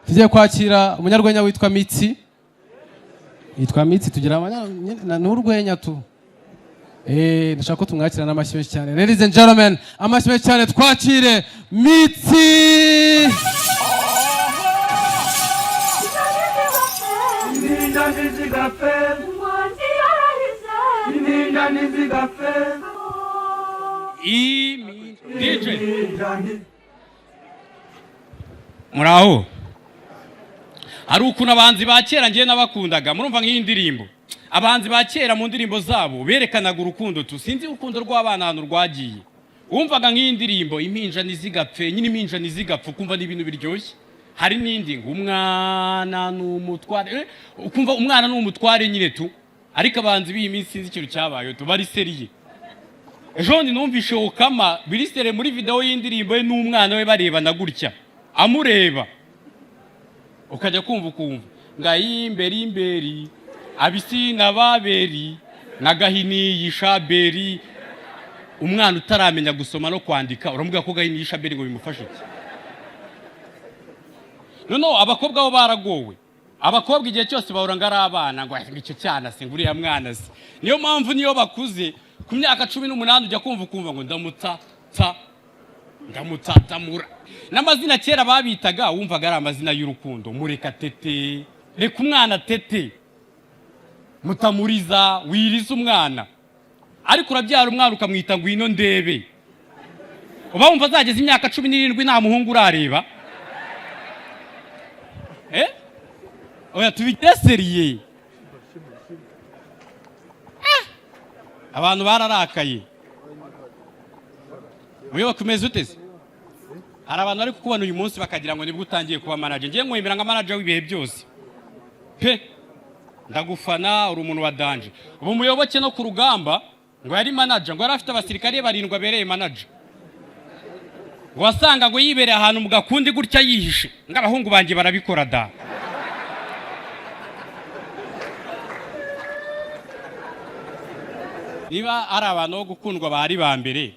Tugiye kwakira umunyarwenya witwa Mitsi. Yitwa Mitsi, tugira n'urwenya tu. Ndashaka ko tumwakira n'amashyi menshi cyane. Ladies and gentlemen, amashyi menshi cyane twakire Mitsi. DJ Muraho. Hari ukuntu abanzi ba kera ngiye nabakundaga, murumva nk'iyi ndirimbo. Abanzi ba kera mu ndirimbo zabo berekanaga urukundo tu, sinzi urukundo rw'abana hano rwagiye. Wumvaga nk'iyi ndirimbo impinja nizigapfe, nyine impinja nizigapfe, ukumva n'ibintu biryoshye. Hari n'indi ngo umwana n'umutware, ukumva umwana n'umutware nyine tu. Ariko abanzi b'iyi minsi sinzi ikintu cyabaye tu, bari seriye. Ejo numvishe Okama birisere muri video y'indirimbo ye n'umwana we barebana gutya. Amureba ukajya kumva ngayimberi abisi nababeri nagahini yishaberi. Umwana utaramenya gusoma no kwandika uramuga ko gahini yishaberi ngo bimufashe iki? No abakobwa bo baragowe. Abakobwa igihe cyose bahora ngari abana ngo icyo cyana se nguriya mwana se. Niyo mpamvu niyo bakuze ku myaka 18 ujya kumva ngo ndamutatamura. N'amazina kera babitaga wumvaga ari amazina y'urukundo. Mureka tete, reka umwana tete, mutamuriza, wiriza umwana. Ariko urabyara umwana ukamwita ngo ino ndebe. Uba wumva azageza imyaka 17 nta muhungu urareba? Oya tubiteseriye. Abantu bararakaye. Wewe kumeze uteze? Hari abantu bari kukubona uyu munsi bakagira ngo nibwo utangiye kuba manager. Ngiye nkwemera nka manager w'ibihe byose. Ndagufana uri umuntu wa danje. Ubu muyoboke no ku rugamba ngo yari manager, ngo yari afite abasirikare barindwa abereye manager. Wasanga ngo yibereye ahantu mu gakundi gutya yihishe. Ngabahungu banje barabikora da. Niba ari abantu bo gukundwa bari ba mbere,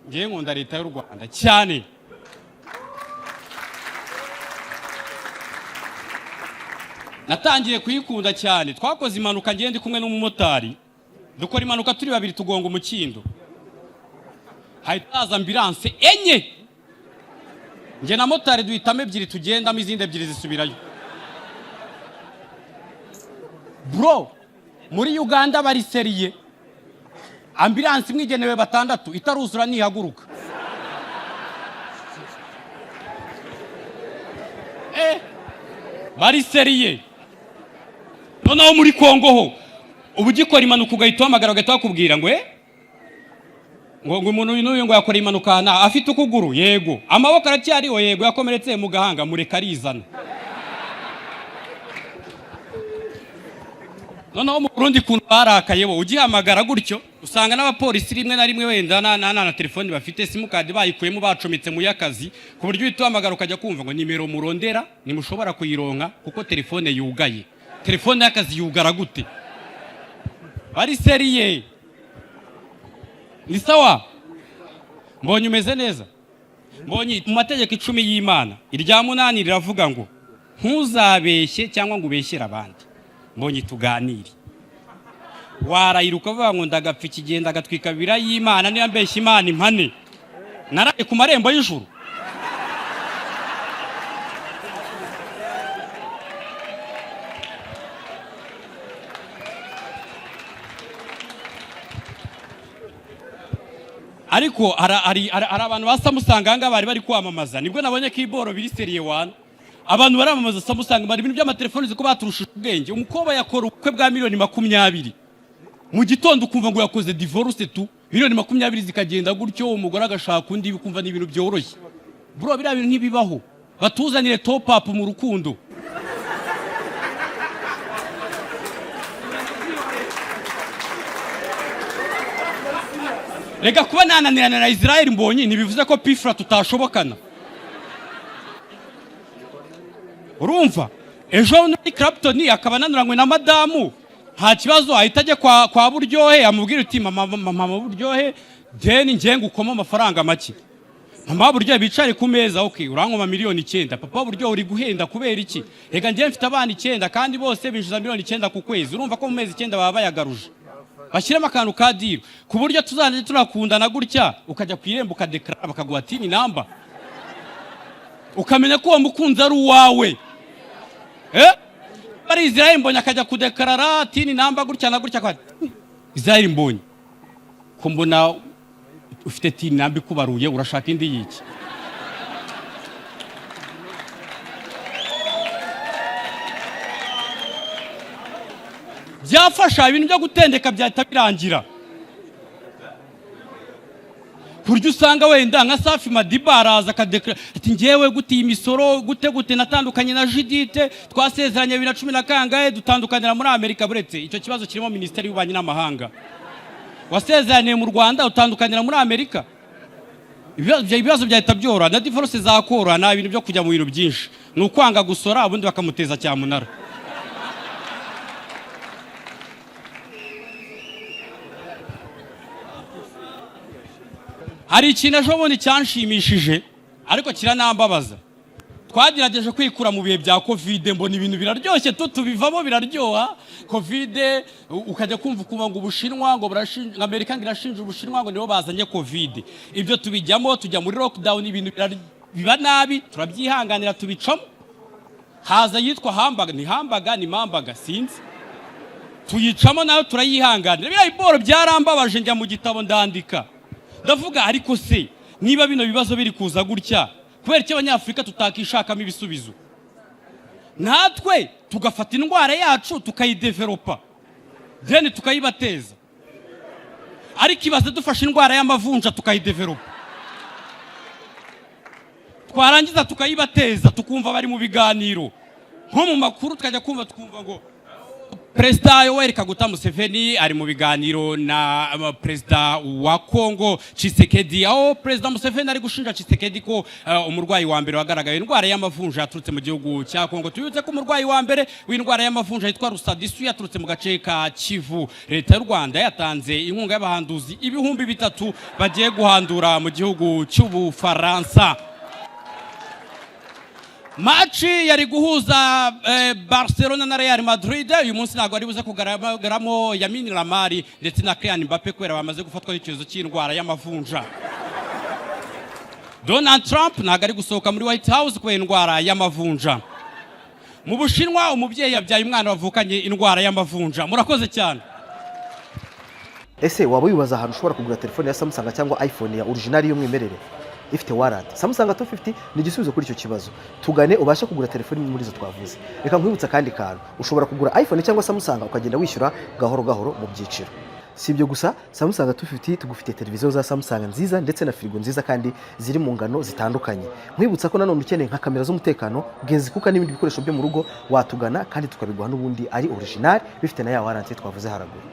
ngiye nkunda leta y'u Rwanda cyane. Natangiye kuyikunda cyane. Twakoze impanuka ngiye ndi kumwe n'umumotari. Dukora impanuka turi babiri tugonga umukindo. Hahitaza ambulance enye. Nge na motari duhitamo ebyiri tugendamo izindi ebyiri zisubirayo. Bro, muri Uganda bari seriye. Ambulance imwigenewe 6 itaruzura nihaguruka. Bari seriye. Noneho muri Kongo ho ubugikora impanuka ugahita uhamagara ugahita bakubwira ngo ngo umuntu n'uyu ngo yakora impanuka na afite ukuguru yego, amaboko aracyariho yego, yakomeretse mu gahanga mureka arizana. Noneho mu Burundi kuntu barakaye bo ugihamagara gutyo usanga n'abapolisi rimwe na rimwe wenda na telefone bafite simukadi bayikuyemo bacometse mu yakazi ku buryo uhamagara ukajya kumva ngo nimero murondera nimushobora kuyironka kuko telefone yugaye. Telefone y'akazi yugara gute? Bari seriye. Ni sawa? Mbonyi umeze neza? Mbonyi mu mategeko 10 y'Imana irya 8 riravuga ngo ntuzabeshye cyangwa ngo ubeshyere abandi. Mbonyi tuganire. Warayiruka bavuga ngo ndagapfa ikigenda gatwika bira y'Imana niyo mbeshya Imana impane. Naraye ku marembo y'ijuru. Ariko ari abantu basamusanga hanga bari bari kwamamaza nibwo nabonye ko iboro biri seriye wana. Abantu baramamaza samusanga bari ibintu by'amatelefoni ziko baturushije ubwenge. Umukoba yakora ukwe bwa miliyoni 20. Mu gitondo ukumva ngo yakoze divorce tu miliyoni 20 zikagenda gutyo umugore agashaka undi bikumva ni ibintu byoroshye. Bro bira bintu ntibibaho. Batuzanire top up mu rukundo. Rega kuba nananirana na Israel Mbonyi nibivuze ko pifra tutashobokana. Urumva ejo muri Clapton akaba nanuranywe na madamu nta kibazo ahita ajya kwa Buryohe amubwira uti mama Buryohe deni ngiye ngukoma amafaranga make. Mama Buryohe bicare ku meza okay urankoma miliyoni 9 papa Buryohe uri guhenda kubera iki rega ngiye mfite abana 9 kandi bose binjiza miliyoni 9 ku kwezi urumva ko mu mezi 9 baba bayagaruje bashyiramo akantu ka deal ku buryo tuzanje turakundana gutya ukajya kwiremba ukadeklara bakaguha tini namba ukamenya ko uwo mukunzi ari uwawe bari Israel Mbonyi akajya kudeklara tini namba gutya na gutya kwa Israel Mbonyi ko mbona ufite tini namba ikubaruye urashaka indi yiki byafasha ibintu byo gutendeka byahita birangira kuryo usanga wenda nka Safi Madiba araza akadeklara ati ngewe gutiye imisoro gute natandukanye na Judite twasezeranye 2010 kangahe dutandukanira muri Amerika buretse icyo kibazo kirimo Minisiteri y'Ububanyi n'Amahanga wasezeranye mu Rwanda utandukanira muri Amerika ibibazo byahita byora na divorce zakora na ibintu byo kujya mu bintu byinshi nukwanga gusora abundi bakamuteza cyamunara. Hari ikintu ejo bundi cyanshimishije ariko kiranambabaza twagerageje kwikura mu bihe bya covid mbona ibintu biraryoshye tubivamo biraryoha covid ukajya kumva kuba ngo Ubushinwa ngo burashinja Amerika ngirashinja Ubushinwa ngo nibo bazanye covid ibyo tubijyamo tujya muri lockdown ibintu biba nabi turabyihanganira tubicamo haza yitwa hambaga ni mambaga sinzi tuyicamo nayo turayihanganira biriya iboro byarambabaje njya mu gitabo ndandika ndavuga ariko se niba bino bibazo biri kuza gutya kubera iki abanyafrika tutakishakamo ibisubizo natwe tugafata indwara yacu tukayidevelopa then tukayibateza ariko ibaze dufashe indwara y'amavunja tukayidevelopa twarangiza tukayibateza tukumva bari mu biganiro nko mu makuru tukajya kumva tukumva ngo Perezida Yoweri Kaguta Museveni ari mu biganiro na Perezida wa Kongo Tshisekedi aho Perezida Museveni ari gushinja Tshisekedi ko umurwayi wa mbere wagaragaye indwara y'amavunja yaturutse mu gihugu cya Kongo tuyutse ko umurwayi wa mbere w'indwara y'amavunja yitwa Rusadisu yaturutse mu gace ka Kivu. Leta y'u Rwanda yatanze inkunga y'abahanduzi 3,000 bagiye guhandura mu gihugu cy'Ubufaransa. Machi yari guhuza Barcelona na Real Madrid uyu munsi ntabwo ari buze kugaragaramo Lamine Yamal ndetse na Kylian Mbappe kubera bamaze gufatwa n'ikibazo cy'indwara y'amavunja. Donald Trump ntabwo ari gusohoka muri White House kubera indwara y'amavunja. Mu Bushinwa umubyeyi yabyaye umwana wavukanye indwara y'amavunja. Murakoze cyane. Ese waba wibaza ahantu ushobora kugura telefone ya Samsung cyangwa iPhone ya original y'umwimerere ifite warranty? Samsung 250 ni igisubizo kuri icyo kibazo. Tugane ubasha kugura telefone muri zo twavuze. Reka nkwibutsa kandi kantu ushobora kugura iPhone cyangwa Samsung ukagenda wishyura gahoro gahoro mu byiciro. Si ibyo gusa, Samsung 250 tugufite televiziyo za Samsung nziza ndetse na firigo nziza kandi ziri mu ngano zitandukanye. Nkwibutsa ko nanone ukeneye nka kamera z'umutekano, genzi kuka n'ibindi bikoresho byo mu rugo watugana kandi tukabiguha n'ubundi ari original bifite na ya warranty twavuze haraguru.